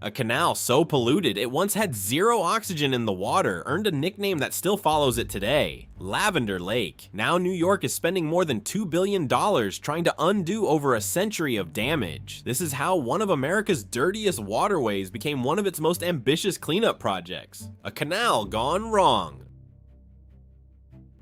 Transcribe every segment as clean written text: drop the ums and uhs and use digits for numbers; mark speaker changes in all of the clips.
Speaker 1: A canal so polluted it once had zero oxygen in the water earned a nickname that still follows it today, Lavender Lake. Now New York is spending more than $2 billion trying to undo over a century of damage. This is how one of America's dirtiest waterways became one of its most ambitious cleanup projects. A canal gone wrong.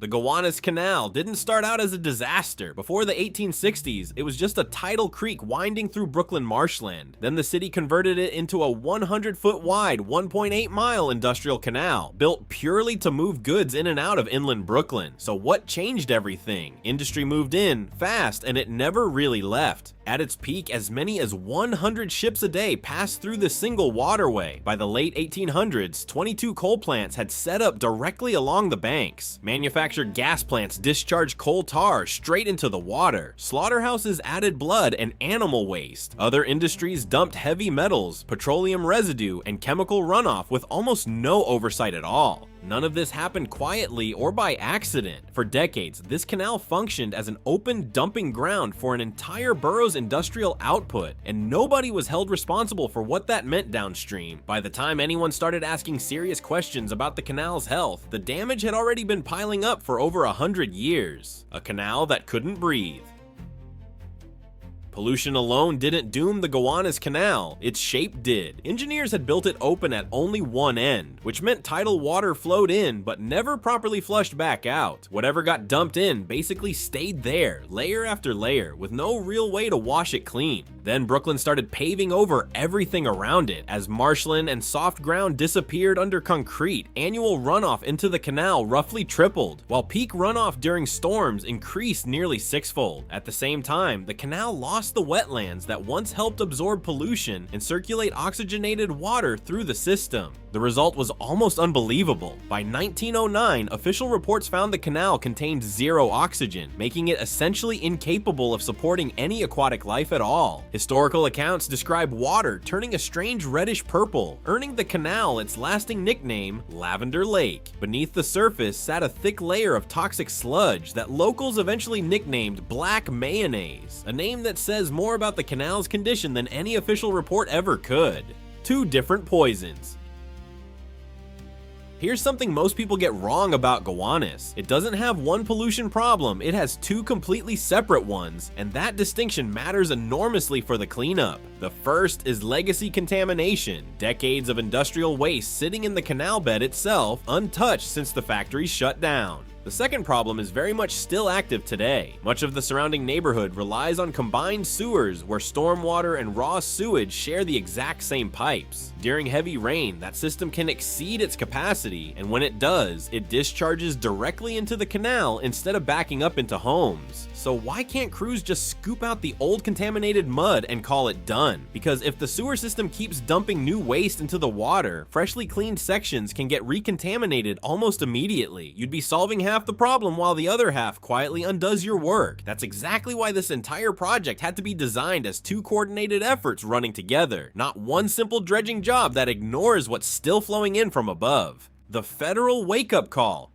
Speaker 1: The Gowanus Canal didn't start out as a disaster. Before the 1860s, it was just a tidal creek winding through Brooklyn marshland. Then the city converted it into a 100-foot wide, 1.8-mile industrial canal, built purely to move goods in and out of inland Brooklyn. So what changed everything? Industry moved in fast, and it never really left. At its peak, as many as 100 ships a day passed through the single waterway. By the late 1800s, 22 coal plants had set up directly along the banks. Manufactured gas plants discharged coal tar straight into the water. Slaughterhouses added blood and animal waste. Other industries dumped heavy metals, petroleum residue, and chemical runoff with almost no oversight at all. None of this happened quietly or by accident. For decades, this canal functioned as an open dumping ground for an entire borough's industrial output, and nobody was held responsible for what that meant downstream. By the time anyone started asking serious questions about the canal's health, the damage had already been piling up for over 100 years. A canal that couldn't breathe. Pollution alone didn't doom the Gowanus Canal, its shape did. Engineers had built it open at only one end, which meant tidal water flowed in but never properly flushed back out. Whatever got dumped in basically stayed there, layer after layer, with no real way to wash it clean. Then Brooklyn started paving over everything around it. As marshland and soft ground disappeared under concrete, annual runoff into the canal roughly tripled, while peak runoff during storms increased nearly sixfold. At the same time, the canal lost the wetlands that once helped absorb pollution and circulate oxygenated water through the system. The result was almost unbelievable. By 1909, official reports found the canal contained zero oxygen, making it essentially incapable of supporting any aquatic life at all. Historical accounts describe water turning a strange reddish purple, earning the canal its lasting nickname, Lavender Lake. Beneath the surface sat a thick layer of toxic sludge that locals eventually nicknamed black mayonnaise, a name that says more about the canal's condition than any official report ever could. Two different poisons. Here's something most people get wrong about Gowanus. It doesn't have one pollution problem, it has two completely separate ones, and that distinction matters enormously for the cleanup. The first is legacy contamination, decades of industrial waste sitting in the canal bed itself, untouched since the factory shut down. The second problem is very much still active today. Much of the surrounding neighborhood relies on combined sewers where stormwater and raw sewage share the exact same pipes. During heavy rain, that system can exceed its capacity, and when it does, it discharges directly into the canal instead of backing up into homes. So why can't crews just scoop out the old contaminated mud and call it done? Because if the sewer system keeps dumping new waste into the water, freshly cleaned sections can get recontaminated almost immediately. You'd be solving half the problem while the other half quietly undoes your work. That's exactly why this entire project had to be designed as two coordinated efforts running together, not one simple dredging job that ignores what's still flowing in from above. The federal wake-up call.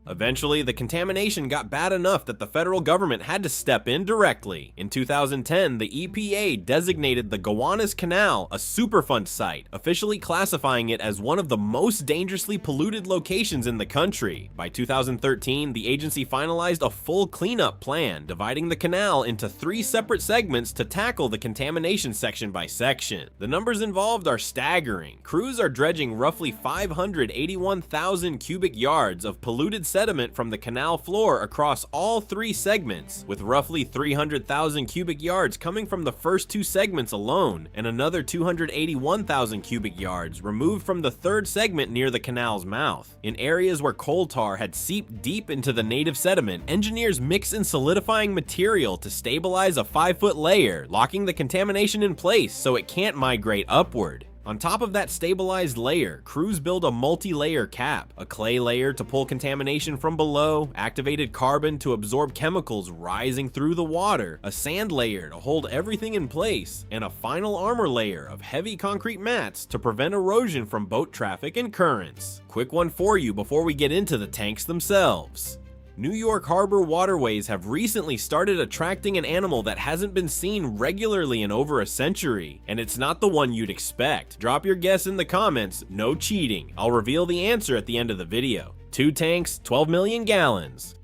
Speaker 1: Eventually, the contamination got bad enough that the federal government had to step in directly. In 2010, the EPA designated the Gowanus Canal a Superfund site, officially classifying it as one of the most dangerously polluted locations in the country. By 2013, the agency finalized a full cleanup plan, dividing the canal into 3 separate segments to tackle the contamination section by section. The numbers involved are staggering. Crews are dredging roughly 581,000 cubic yards of polluted sediment from the canal floor across all 3 segments, with roughly 300,000 cubic yards coming from the first 2 segments alone, and another 281,000 cubic yards removed from the 3rd segment near the canal's mouth. In areas where coal tar had seeped deep into the native sediment, engineers mix in solidifying material to stabilize a 5-foot layer, locking the contamination in place so it can't migrate upward. On top of that stabilized layer, crews build a multi-layer cap, a clay layer to pull contamination from below, activated carbon to absorb chemicals rising through the water, a sand layer to hold everything in place, and a final armor layer of heavy concrete mats to prevent erosion from boat traffic and currents. Quick one for you before we get into the tanks themselves. New York harbor waterways have recently started attracting an animal that hasn't been seen regularly in over a century, and it's not the one you'd expect. Drop your guess in the comments, no cheating. I'll reveal the answer at the end of the video. 2 tanks, 12 million gallons.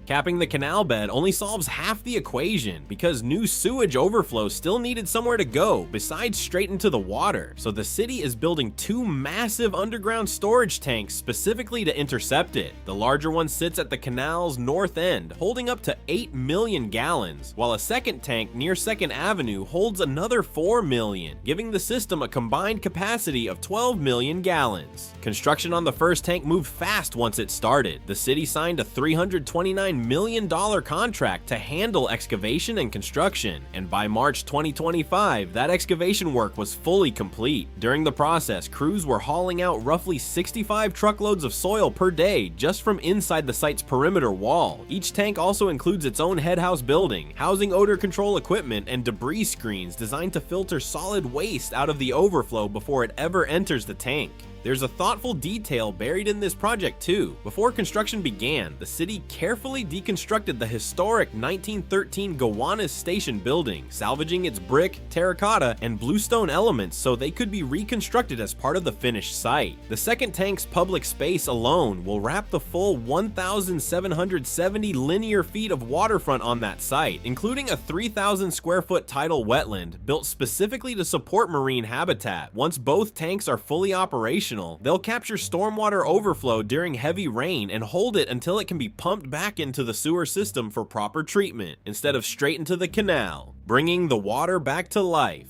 Speaker 1: Capping the canal bed only solves half the equation because new sewage overflow still needed somewhere to go besides straight into the water, so the city is building 2 massive underground storage tanks specifically to intercept it. The larger one sits at the canal's north end, holding up to 8 million gallons, while a second tank near 2nd Avenue holds another 4 million, giving the system a combined capacity of 12 million gallons. Construction on the first tank moved fast once it started. The city signed a $329 million contract to handle excavation and construction, and by March 2025, that excavation work was fully complete. During the process, crews were hauling out roughly 65 truckloads of soil per day just from inside the site's perimeter wall. Each tank also includes its own headhouse building, housing odor control equipment and debris screens designed to filter solid waste out of the overflow before it ever enters the tank. There's a thoughtful detail buried in this project too. Before construction began, the city carefully deconstructed the historic 1913 Gowanus station building, salvaging its brick, terracotta, and bluestone elements so they could be reconstructed as part of the finished site. The second tank's public space alone will wrap the full 1,770 linear feet of waterfront on that site, including a 3,000 square foot tidal wetland built specifically to support marine habitat. Once both tanks are fully operational, they'll capture stormwater overflow during heavy rain and hold it until it can be pumped back into the sewer system for proper treatment, instead of straight into the canal, bringing the water back to life.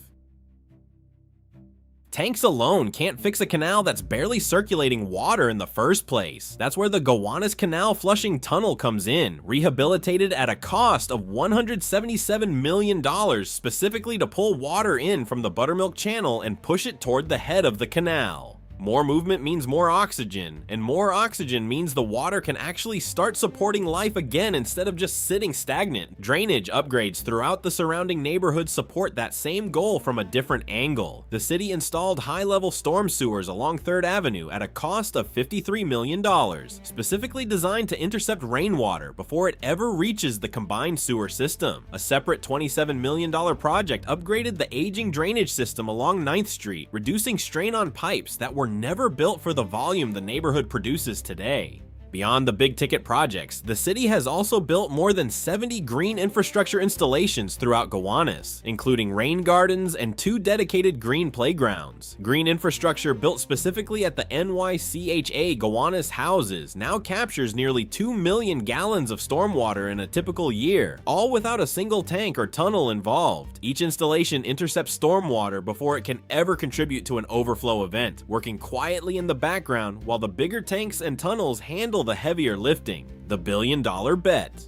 Speaker 1: Tanks alone can't fix a canal that's barely circulating water in the first place. That's where the Gowanus Canal flushing tunnel comes in, rehabilitated at a cost of $177 million specifically to pull water in from the Buttermilk Channel and push it toward the head of the canal. More movement means more oxygen, and more oxygen means the water can actually start supporting life again instead of just sitting stagnant. Drainage upgrades throughout the surrounding neighborhood support that same goal from a different angle. The city installed high-level storm sewers along 3rd Avenue at a cost of $53 million, specifically designed to intercept rainwater before it ever reaches the combined sewer system. A separate $27 million project upgraded the aging drainage system along 9th Street, reducing strain on pipes that were never built for the volume the neighborhood produces today. Beyond the big-ticket projects, the city has also built more than 70 green infrastructure installations throughout Gowanus, including rain gardens and 2 dedicated green playgrounds. Green infrastructure built specifically at the NYCHA Gowanus houses now captures nearly 2 million gallons of stormwater in a typical year, all without a single tank or tunnel involved. Each installation intercepts stormwater before it can ever contribute to an overflow event, working quietly in the background while the bigger tanks and tunnels handle the heavier lifting. The billion-dollar bet.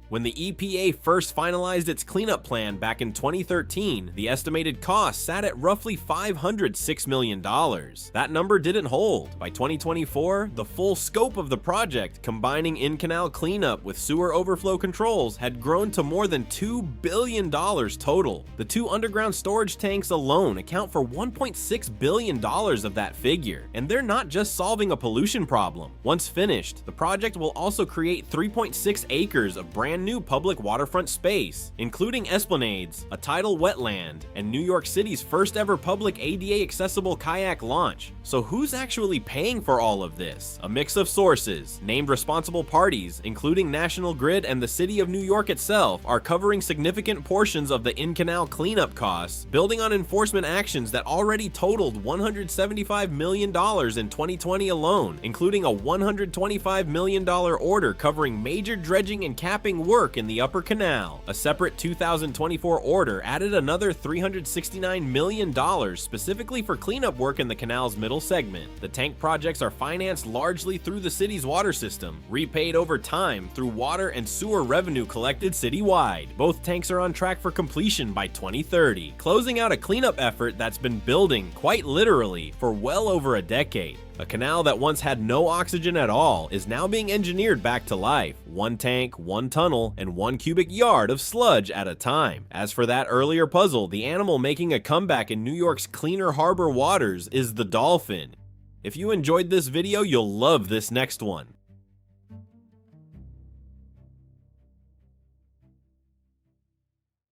Speaker 1: When the EPA first finalized its cleanup plan back in 2013, the estimated cost sat at roughly $506 million. That number didn't hold. By 2024, the full scope of the project, combining in-canal cleanup with sewer overflow controls, had grown to more than $2 billion total. The 2 underground storage tanks alone account for $1.6 billion of that figure, and they're not just solving a pollution problem. Once finished, the project will also create 3.6 acres of brand new public waterfront space, including esplanades, a tidal wetland, and New York City's first ever public ADA accessible kayak launch. So who's actually paying for all of this? A mix of sources. Named responsible parties, including National Grid and the City of New York itself, are covering significant portions of the in-canal cleanup costs, building on enforcement actions that already totaled $175 million in 2020 alone, including a $125 million order covering major dredging and capping work in the Upper Canal. A separate 2024 order added another $369 million specifically for cleanup work in the canal's middle segment. The tank projects are financed largely through the city's water system, repaid over time through water and sewer revenue collected citywide. Both tanks are on track for completion by 2030, closing out a cleanup effort that's been building, quite literally, for well over a decade. A canal that once had no oxygen at all is now being engineered back to life, 1 tank, 1 tunnel, and 1 cubic yard of sludge at a time. As for that earlier puzzle, the animal making a comeback in New York's cleaner harbor waters is the dolphin. If you enjoyed this video, you'll love this next one.